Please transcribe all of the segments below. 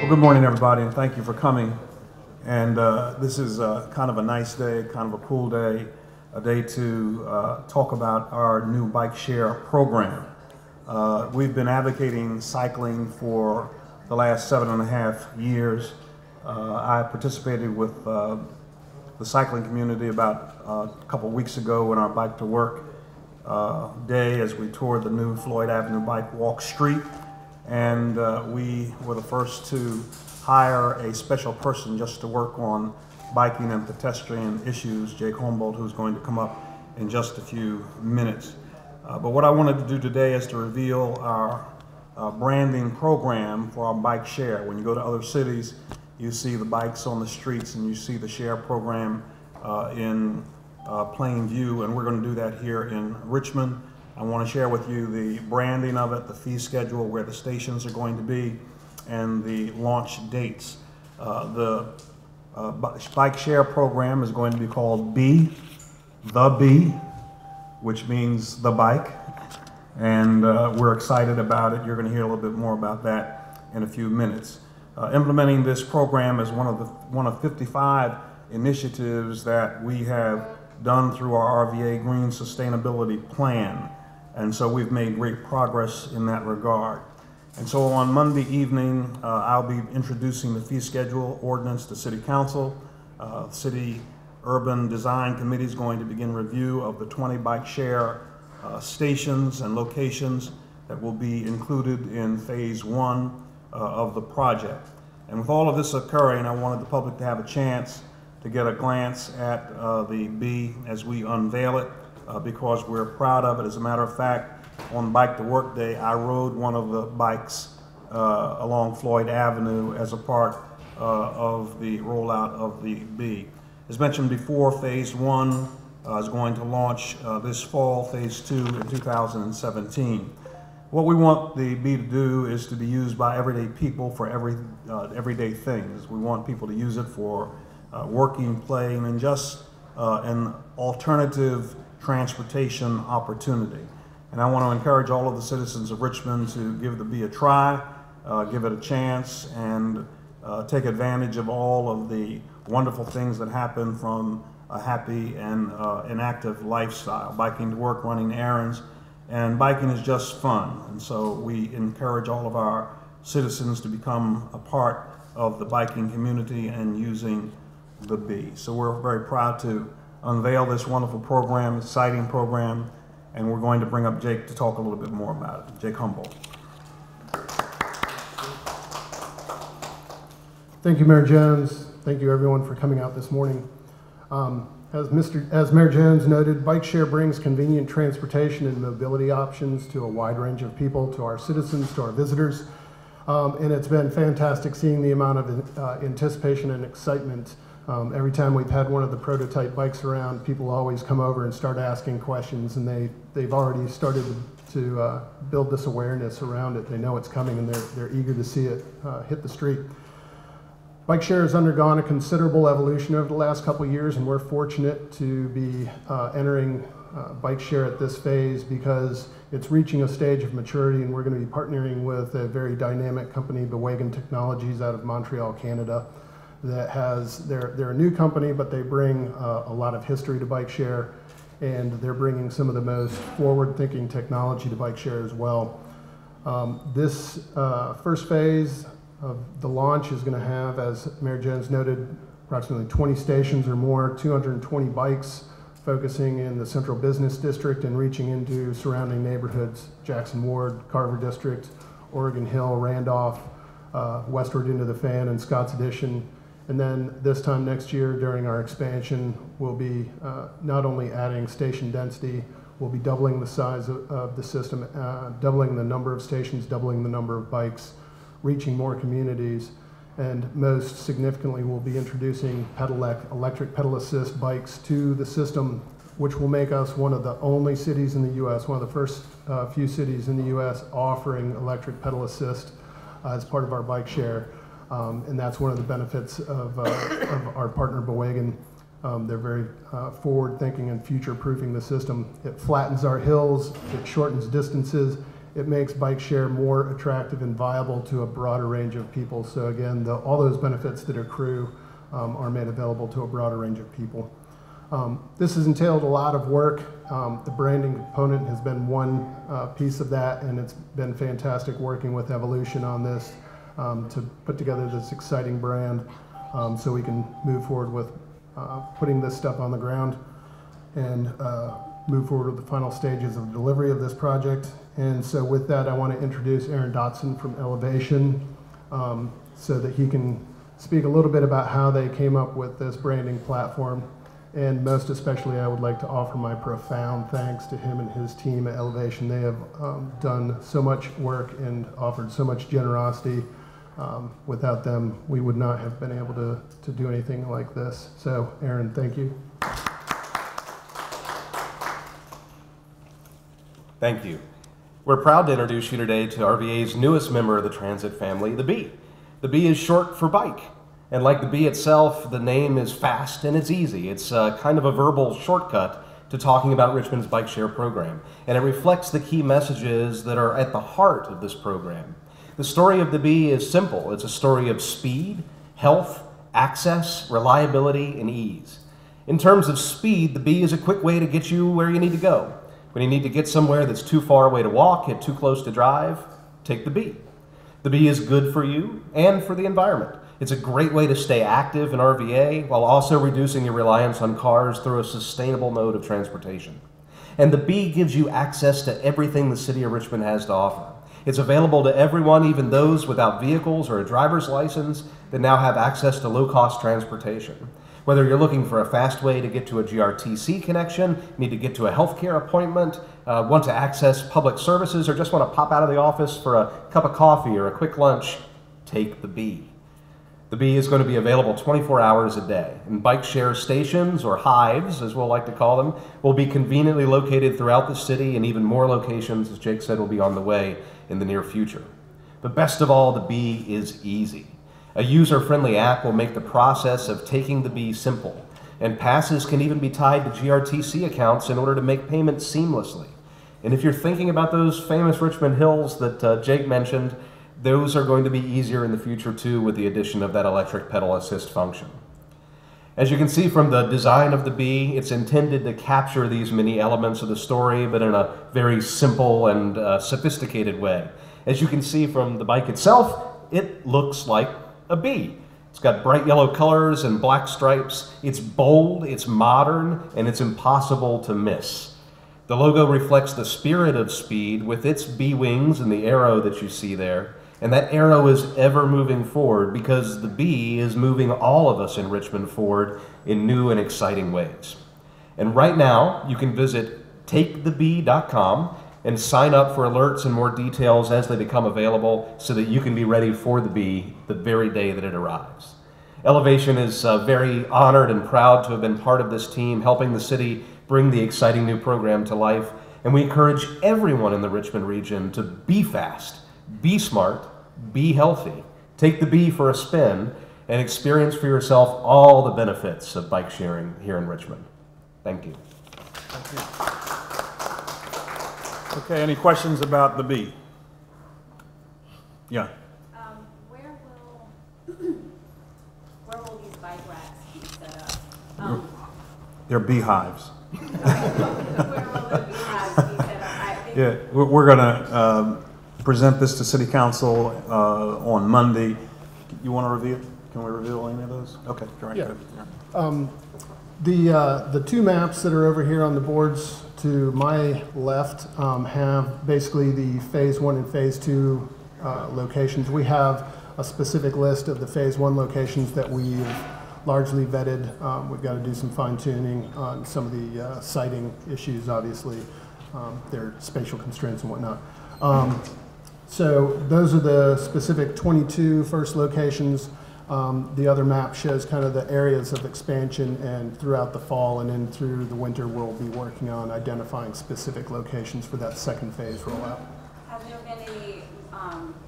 Well, good morning, everybody, and thank you for coming. And this is kind of a nice day, kind of a cool day, a day to talk about our new bike share program. We've been advocating cycling for the last 7.5 years. I participated with the cycling community about a couple weeks ago in our Bike to Work day as we toured the new Floyd Avenue Bike Walk Street. And we were the first to hire a special person just to work on biking and pedestrian issues, Jake Humboldt, who's going to come up in just a few minutes. But what I wanted to do today is to reveal our branding program for our bike share. When you go to other cities, you see the bikes on the streets and you see the share program in plain view, and we're going to do that here in Richmond. I want to share with you the branding of it, the fee schedule, where the stations are going to be, and the launch dates. The bike share program is going to be called B, which means the bike, and we're excited about it. You're going to hear a little bit more about that in a few minutes. Implementing this program is one of 55 initiatives that we have done through our RVA Green Sustainability Plan. And so we've made great progress in that regard. And so on Monday evening, I'll be introducing the fee schedule ordinance to City Council. City Urban Design Committee is going to begin review of the 20 bike share stations and locations that will be included in phase 1 of the project. And with all of this occurring, I wanted the public to have a chance to get a glance at the B as we unveil it. Because we're proud of it. As a matter of fact, on Bike to Work Day, I rode one of the bikes along Floyd Avenue as a part of the rollout of the B. As mentioned before, phase 1 is going to launch this fall, phase 2 in 2017. What we want the B to do is to be used by everyday people for everyday things. We want people to use it for working, playing, and just an alternative transportation opportunity. And I want to encourage all of the citizens of Richmond to give the B a try, give it a chance, and take advantage of all of the wonderful things that happen from a happy and an active lifestyle. Biking to work, running errands, and biking is just fun. And so we encourage all of our citizens to become a part of the biking community and using the B. So we're very proud to unveil this wonderful program, exciting program, and we're going to bring up Jake to talk a little bit more about it. Jake Humboldt. Thank you, Mayor Jones. Thank you, everyone, for coming out this morning. As Mayor Jones noted, bike share brings convenient transportation and mobility options to a wide range of people, to our citizens, to our visitors, and it's been fantastic seeing the amount of anticipation and excitement. Every time we've had one of the prototype bikes around, people always come over and start asking questions, and they've already started to build this awareness around it. They know it's coming, and they're eager to see it hit the street. Bike share has undergone a considerable evolution over the last couple of years, and we're fortunate to be entering bike share at this phase because it's reaching a stage of maturity, and we're going to be partnering with a very dynamic company, Bewegan Technologies, out of Montreal, Canada. That has, they're a new company, but they bring a lot of history to bike share, and they're bringing some of the most forward-thinking technology to bike share as well. This first phase of the launch is going to have, as Mayor Jones noted, approximately 20 stations or more, 220 bikes focusing in the Central Business District and reaching into surrounding neighborhoods, Jackson Ward, Carver District, Oregon Hill, Randolph, westward into the Fan and Scotts Addition. And then this time next year during our expansion, we'll be not only adding station density, we'll be doubling the size of the system, doubling the number of stations, doubling the number of bikes, reaching more communities, and most significantly, we'll be introducing electric pedal assist bikes to the system, which will make us one of the only cities in the U.S., one of the first few cities in the U.S. offering electric pedal assist as part of our bike share. And that's one of the benefits of our partner Bewegan. They're very forward-thinking and future-proofing the system. It flattens our hills, it shortens distances, it makes bike share more attractive and viable to a broader range of people. So again, all those benefits that accrue are made available to a broader range of people. This has entailed a lot of work. The branding component has been one piece of that, and it's been fantastic working with Evolution on this to put together this exciting brand so we can move forward with putting this stuff on the ground and move forward with the final stages of delivery of this project. And so with that, I want to introduce Aaron Dotson from Elevation so that he can speak a little bit about how they came up with this branding platform. And most especially, I would like to offer my profound thanks to him and his team at Elevation. They have done so much work and offered so much generosity. Without them, we would not have been able to do anything like this. So, Aaron, thank you. Thank you. We're proud to introduce you today to RVA's newest member of the transit family, the B. The B is short for bike. And like the B itself, the name is fast and it's easy. It's kind of a verbal shortcut to talking about Richmond's bike share program. And it reflects the key messages that are at the heart of this program. The story of the B is simple. It's a story of speed, health, access, reliability, and ease. In terms of speed, the B is a quick way to get you where you need to go. When you need to get somewhere that's too far away to walk, yet too close to drive, take the B. The B is good for you and for the environment. It's a great way to stay active in RVA while also reducing your reliance on cars through a sustainable mode of transportation. And the B gives you access to everything the City of Richmond has to offer. It's available to everyone, even those without vehicles or a driver's license that now have access to low-cost transportation. Whether you're looking for a fast way to get to a GRTC connection, need to get to a healthcare appointment, want to access public services, or just want to pop out of the office for a cup of coffee or a quick lunch, take the B. The B is going to be available 24 hours a day, and bike share stations, or hives, as we'll like to call them, will be conveniently located throughout the city, and even more locations, as Jake said, will be on the way in the near future. But best of all, the B is easy. A user-friendly app will make the process of taking the B simple, and passes can even be tied to GRTC accounts in order to make payments seamlessly. And if you're thinking about those famous Richmond Hills that Jake mentioned, those are going to be easier in the future too with the addition of that electric pedal assist function. As you can see from the design of the B, it's intended to capture these many elements of the story, but in a very simple and sophisticated way. As you can see from the bike itself, it looks like a B. It's got bright yellow colors and black stripes. It's bold, it's modern, and it's impossible to miss. The logo reflects the spirit of speed with its B wings and the arrow that you see there. And that arrow is ever moving forward because the B is moving all of us in Richmond forward in new and exciting ways. And right now, you can visit taketheb.com and sign up for alerts and more details as they become available so that you can be ready for the B the very day that it arrives. Elevation is very honored and proud to have been part of this team, helping the city bring the exciting new program to life. And we encourage everyone in the Richmond region to be fast, be smart, be healthy, take the B for a spin, and experience for yourself all the benefits of bike sharing here in Richmond. Thank you. Thank you. Okay, any questions about the B? Yeah. Where will these bike racks be set up? They're beehives. Where will the beehives be set up? I think Yeah, we're going to present this to City Council on Monday. You want to reveal? Can we reveal any of those? Okay, great. Yeah. The two maps that are over here on the boards to my left have basically the Phase 1 and Phase 2 locations. We have a specific list of the Phase 1 locations that we've largely vetted. We've got to do some fine tuning on some of the siting issues, obviously, their spatial constraints and whatnot. So those are the specific 22 first locations. The other map shows kind of the areas of expansion, and throughout the fall and then through the winter, we'll be working on identifying specific locations for that second phase rollout. Has there been any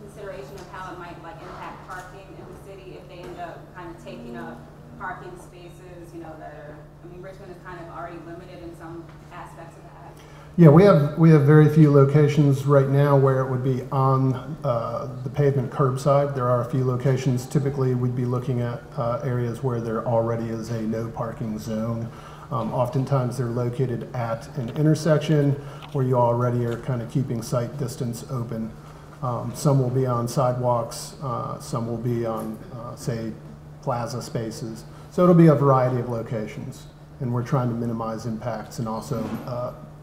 consideration of how it might impact parking in the city if they end up kind of taking up parking spaces, that are, Richmond is kind of already limited in some aspects of that? Yeah, we have very few locations right now where it would be on the pavement curbside. There are a few locations. Typically, we'd be looking at areas where there already is a no parking zone. Oftentimes, they're located at an intersection where you already are kind of keeping sight distance open. Some will be on sidewalks. Some will be on, say, plaza spaces. So it'll be a variety of locations, and we're trying to minimize impacts and also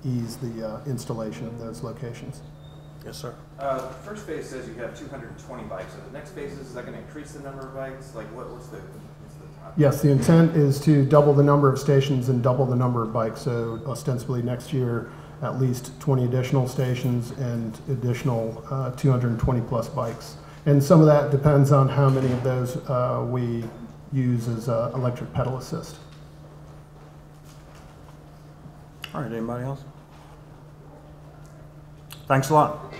ease the installation of those locations. Yes, sir. The first phase says you have 220 bikes. So the next phase, is that going to increase the number of bikes? Like, what's the top? Yes, the intent is to double the number of stations and double the number of bikes. So ostensibly next year, at least 20 additional stations and additional 220 plus bikes. And some of that depends on how many of those we use as electric pedal assist. All right, anybody else? Thanks a lot.